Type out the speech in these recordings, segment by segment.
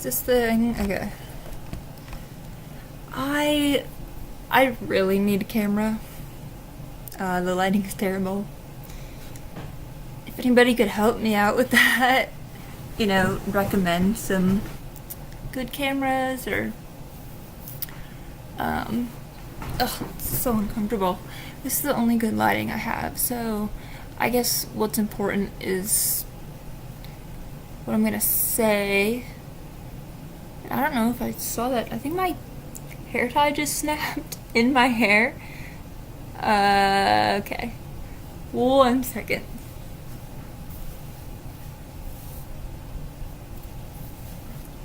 Is this thing? Okay. I really need a camera. The lighting's terrible. If anybody could help me out with that, recommend some good cameras or it's so uncomfortable. This is the only good lighting I have, so I guess what's important is what I'm gonna say. I don't know if I saw that. I think my hair tie just snapped in my hair. Okay. 1 second.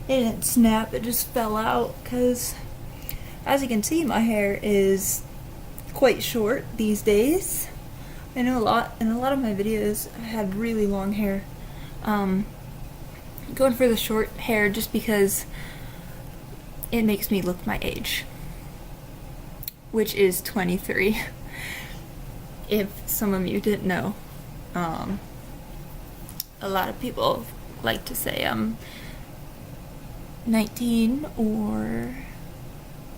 It didn't snap, it just fell out because, as you can see, my hair is quite short these days. I know in a lot of my videos I had really long hair. Going for the short hair just because it makes me look my age, which is 23. If some of you didn't know, a lot of people like to say I'm 19, or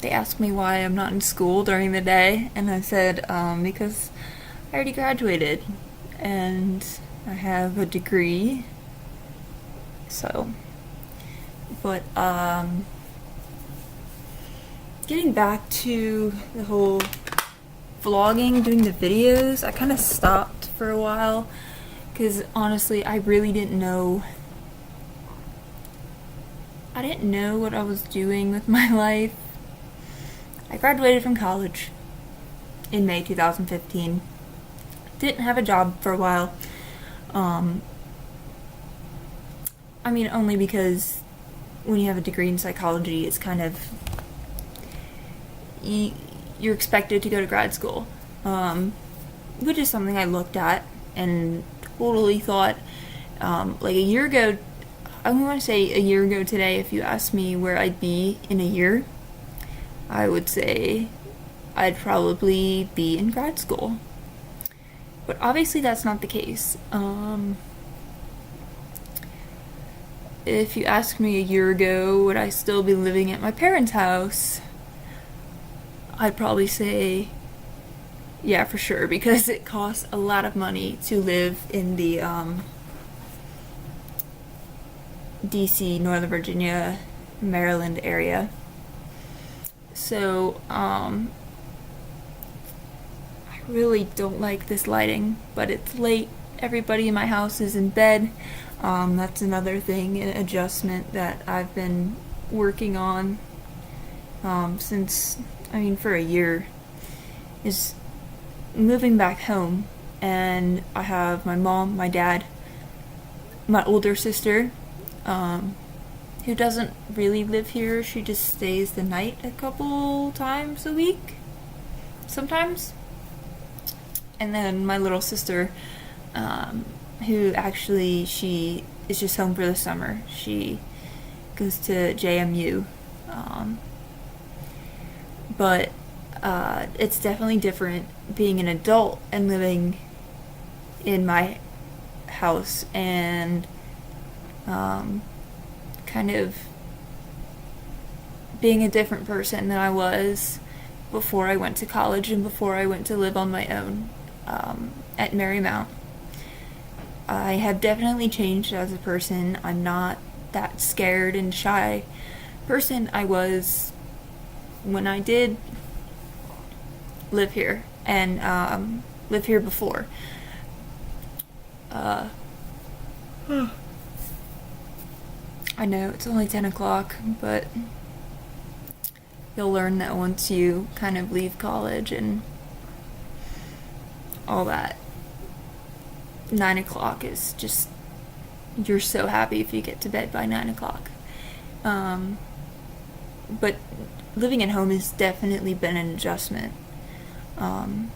they ask me why I'm not in school during the day, and I said because I already graduated and I have a degree. So, but getting back to the whole vlogging, doing the videos, I kind of stopped for a while because honestly I really didn't know what I was doing with my life. I graduated from college in May 2015. Didn't have a job for a while. Only because when you have a degree in psychology, it's kind of, you're expected to go to grad school, which is something I looked at and totally thought, like a year ago, I'm going to say a year ago today, if you asked me where I'd be in a year, I would say I'd probably be in grad school. But obviously that's not the case. If you asked me a year ago, would I still be living at my parents' house? I'd probably say, yeah, for sure, because it costs a lot of money to live in the DC, Northern Virginia, Maryland area. So, I really don't like this lighting, but it's late. Everybody in my house is in bed. That's another thing, an adjustment that I've been working on for a year, is moving back home. And I have my mom, my dad, my older sister, who doesn't really live here. She just stays the night a couple times a week, sometimes. And then my little sister, who actually, she is just home for the summer. She goes to JMU. But it's definitely different being an adult and living in my house and kind of being a different person than I was before I went to college and before I went to live on my own at Marymount. I have definitely changed as a person. I'm not that scared and shy person I was when I did live here and live here before. I know it's only 10 o'clock, but you'll learn that once you kind of leave college and all that. 9 o'clock is just, you're so happy if you get to bed by 9 o'clock. But living at home has definitely been an adjustment. I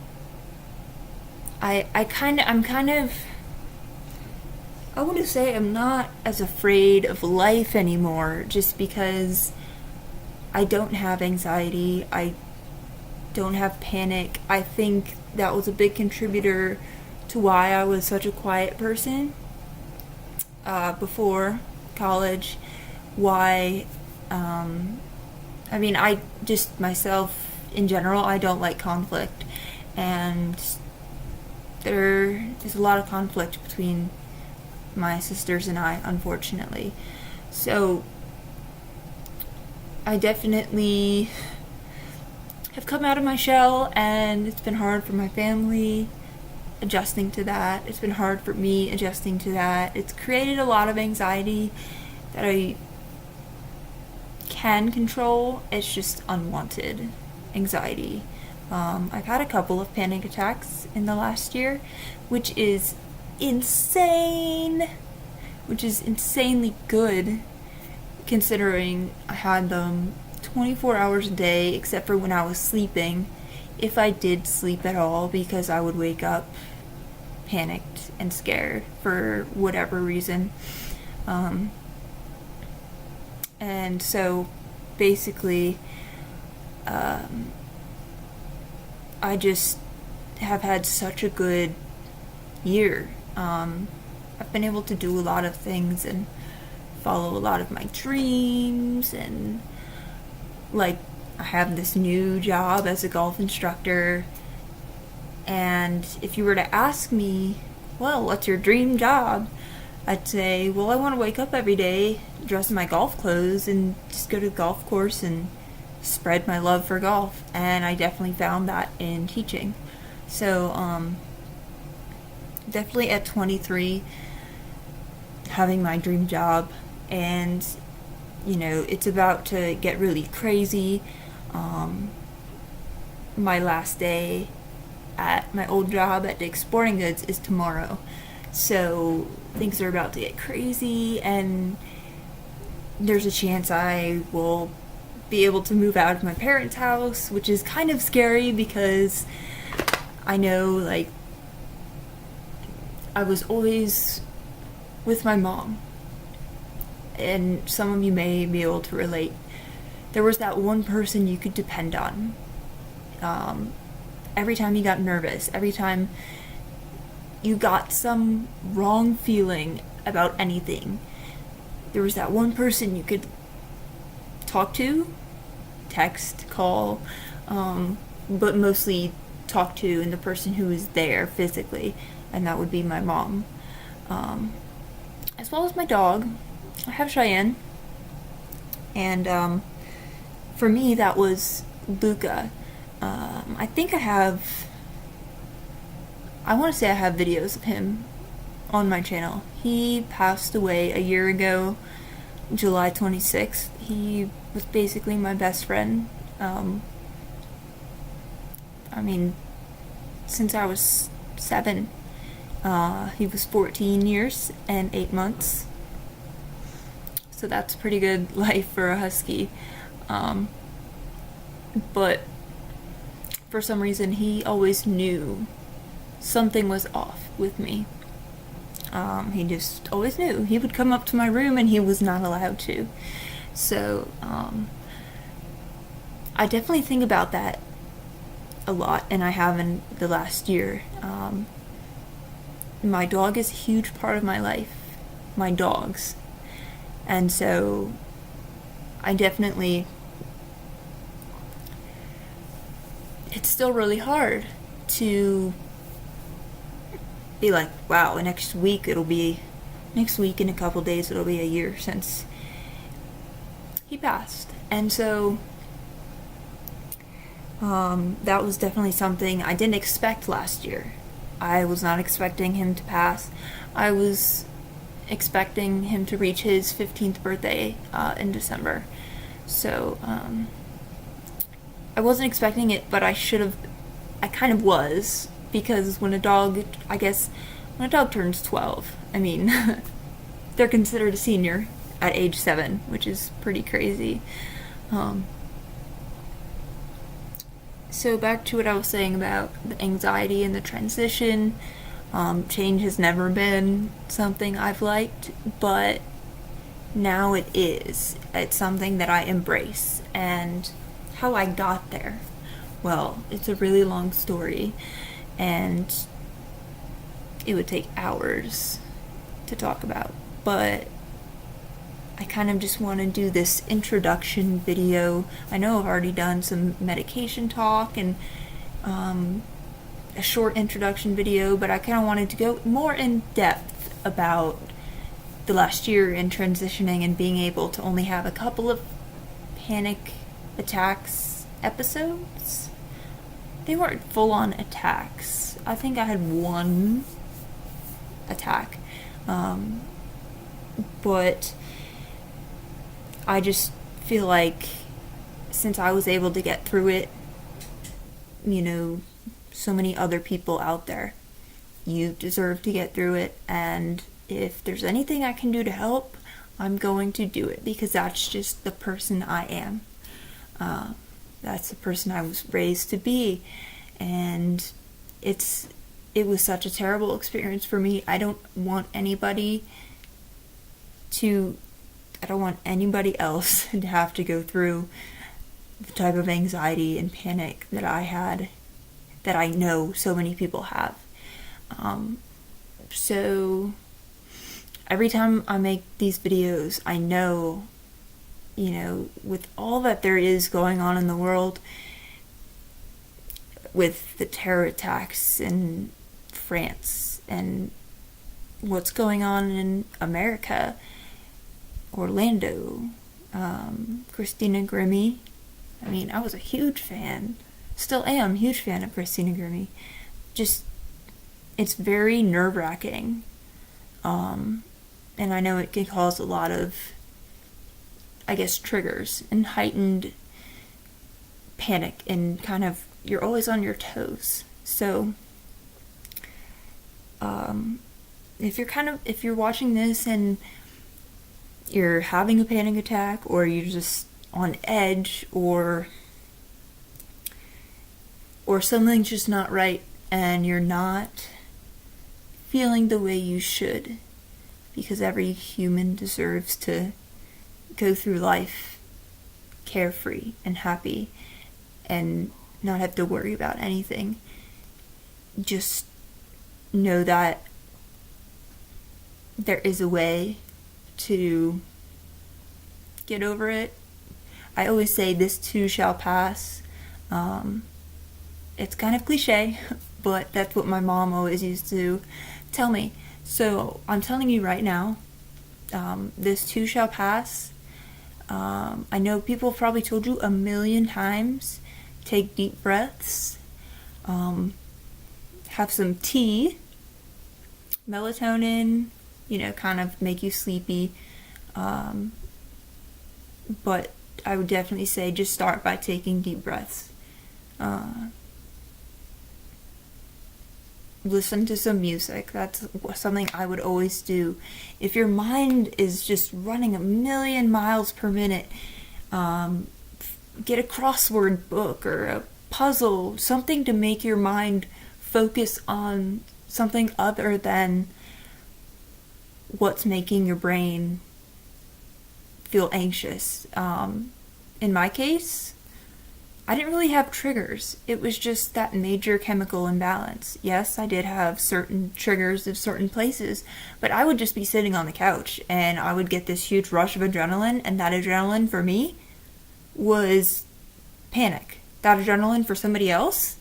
want to say I'm not as afraid of life anymore, just because I don't have anxiety, I don't have panic. I think that was a big contributor to why I was such a quiet person before college, why, I mean, I just myself in general, I don't like conflict, and there is a lot of conflict between my sisters and I, unfortunately. So I definitely have come out of my shell, and it's been hard for my family adjusting to that. It's been hard for me adjusting to that. It's created a lot of anxiety that I can control. It's just unwanted anxiety. I've had a couple of panic attacks in the last year, which is insane, which is insanely good considering I had them 24 hours a day except for when I was sleeping, if I did sleep at all, because I would wake up panicked and scared for whatever reason. And so basically, I just have had such a good year. I've been able to do a lot of things and follow a lot of my dreams, and like I have this new job as a golf instructor. And if you were to ask me, well, what's your dream job? I'd say, well, I want to wake up every day, dress in my golf clothes, and just go to the golf course and spread my love for golf. And I definitely found that in teaching. So, definitely at 23, having my dream job, and, you know, it's about to get really crazy. My last day at my old job at Dick's Sporting Goods is tomorrow. So things are about to get crazy, and there's a chance I will be able to move out of my parents' house, which is kind of scary because I know, like, I was always with my mom, and some of you may be able to relate. There was that one person you could depend on. Every time you got nervous, every time you got some wrong feeling about anything, there was that one person you could talk to, text, call, but mostly talk to, and the person who was there physically, and that would be my mom. As well as my dog. I have Cheyenne, and for me that was Luca. I think I want to say I have videos of him on my channel. He passed away a year ago, July 26th. He was basically my best friend. I mean, since I was 7. He was 14 years and 8 months. So that's pretty good life for a husky. But for some reason, he always knew something was off with me. He just always knew. He would come up to my room and he was not allowed to. So, I definitely think about that a lot, and I have in the last year. My dog is a huge part of my life. My dogs. And so, I definitely... It's still really hard to be like, wow, next week in a couple days it'll be a year since he passed. And so that was definitely something I didn't expect last year. I was not expecting him to pass. I was expecting him to reach his 15th birthday in December. So I wasn't expecting it, but I kind of was, because when a dog turns 12, I mean, they're considered a senior at age 7, which is pretty crazy. So back to what I was saying about the anxiety and the transition. Change has never been something I've liked, but now it is. It's something that I embrace. And how I got there, well, it's a really long story, and it would take hours to talk about, but I kind of just want to do this introduction video. I know I've already done some medication talk and a short introduction video, but I kind of wanted to go more in depth about the last year in transitioning and being able to only have a couple of panic attacks episodes. They weren't full on attacks. I think I had one attack. But I just feel like since I was able to get through it, so many other people out there, you deserve to get through it. And if there's anything I can do to help, I'm going to do it, because that's just the person I am. That's the person I was raised to be. And it was such a terrible experience for me. I don't want anybody else to have to go through the type of anxiety and panic that I had, that I know so many people have. So every time I make these videos, I know, with all that there is going on in the world, with the terror attacks in France and what's going on in America, Orlando, Christina Grimmie. I mean, I was a huge fan, still am a huge fan of Christina Grimmie. Just, it's very nerve-wracking. And I know it can cause a lot of, I guess, triggers and heightened panic, and kind of, you're always on your toes. So, if you're watching this and you're having a panic attack, or you're just on edge, or something's just not right, and you're not feeling the way you should, because every human deserves to go through life carefree and happy and not have to worry about anything. Just know that there is a way to get over it. I always say this too shall pass. It's kind of cliche, but that's what my mom always used to tell me. So I'm telling you right now, this too shall pass. I know people have probably told you a million times, take deep breaths, have some tea, melatonin, kind of make you sleepy. But I would definitely say just start by taking deep breaths. Listen to some music. That's something I would always do. If your mind is just running a million miles per minute, get a crossword book or a puzzle, something to make your mind focus on something other than what's making your brain feel anxious. In my case, I didn't really have triggers. It was just that major chemical imbalance. Yes, I did have certain triggers of certain places, but I would just be sitting on the couch and I would get this huge rush of adrenaline, and that adrenaline for me was panic. That adrenaline for somebody else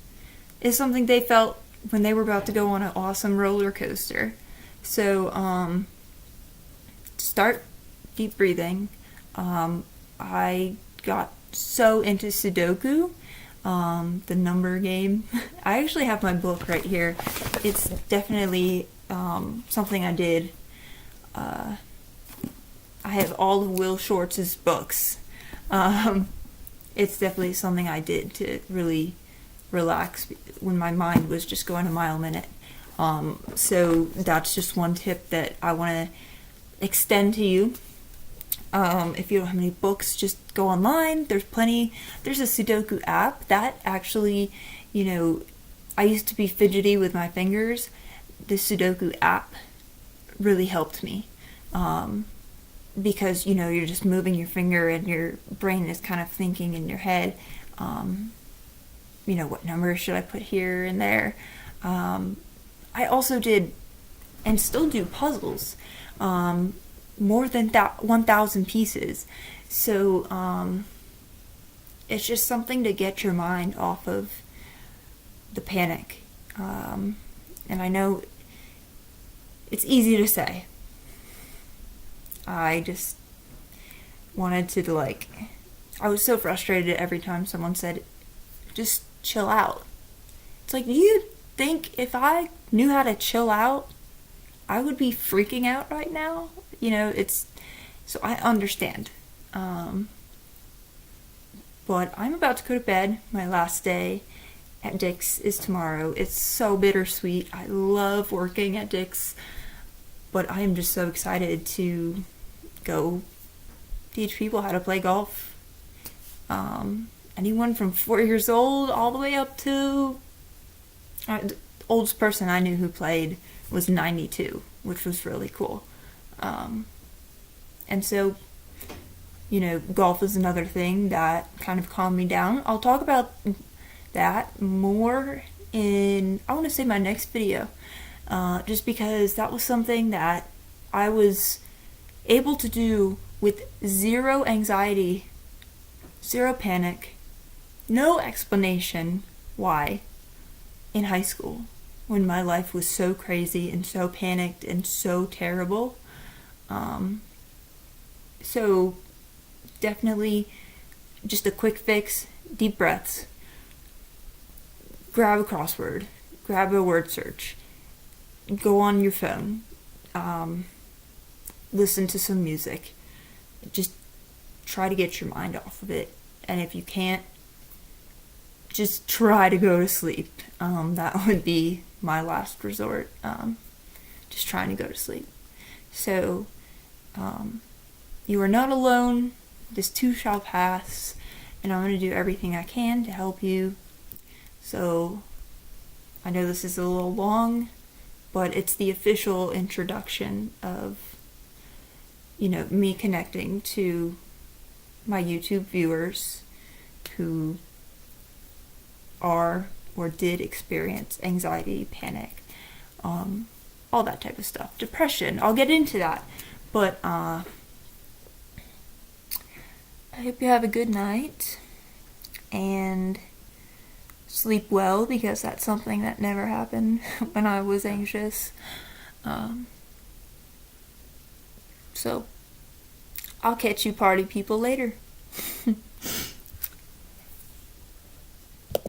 is something they felt when they were about to go on an awesome roller coaster. So, start deep breathing. I got so into Sudoku, the number game. I actually have my book right here. It's definitely something I did. I have all of Will Shortz's books. It's definitely something I did to really relax when my mind was just going a mile a minute. So that's just one tip that I want to extend to you. If you don't have any books, just go online. There's plenty. There's a Sudoku app that actually, I used to be fidgety with my fingers. The Sudoku app really helped me. Because, you're just moving your finger and your brain is kind of thinking in your head, what number should I put here and there. I also did and still do puzzles. more than 1,000 pieces. So it's just something to get your mind off of the panic. And I know it's easy to say. I just wanted to, like, I was so frustrated every time someone said, just chill out. It's like, do you think if I knew how to chill out, I would be freaking out right now? You know, it's, so I understand. But I'm about to go to bed. My last day at Dick's is tomorrow. It's so bittersweet. I love working at Dick's, but I am just so excited to go teach people how to play golf. Anyone from 4 years old all the way up to the oldest person I knew who played was 92, which was really cool. And so, you know, golf is another thing that kind of calmed me down. I'll talk about that more in, I want to say, my next video, just because that was something that I was able to do with zero anxiety, zero panic, no explanation why in high school, when my life was so crazy and so panicked and so terrible. So definitely just a quick fix, deep breaths, grab a crossword, grab a word search, go on your phone, listen to some music, just try to get your mind off of it. And if you can't, just try to go to sleep. That would be my last resort. Just trying to go to sleep. So, you are not alone. This too shall pass. And I'm going to do everything I can to help you. So, I know this is a little long, but it's the official introduction of, you know, me connecting to my YouTube viewers who are or did experience anxiety, panic, all that type of stuff. Depression, I'll get into that. But I hope you have a good night and sleep well, because that's something that never happened when I was anxious. So I'll catch you party people later.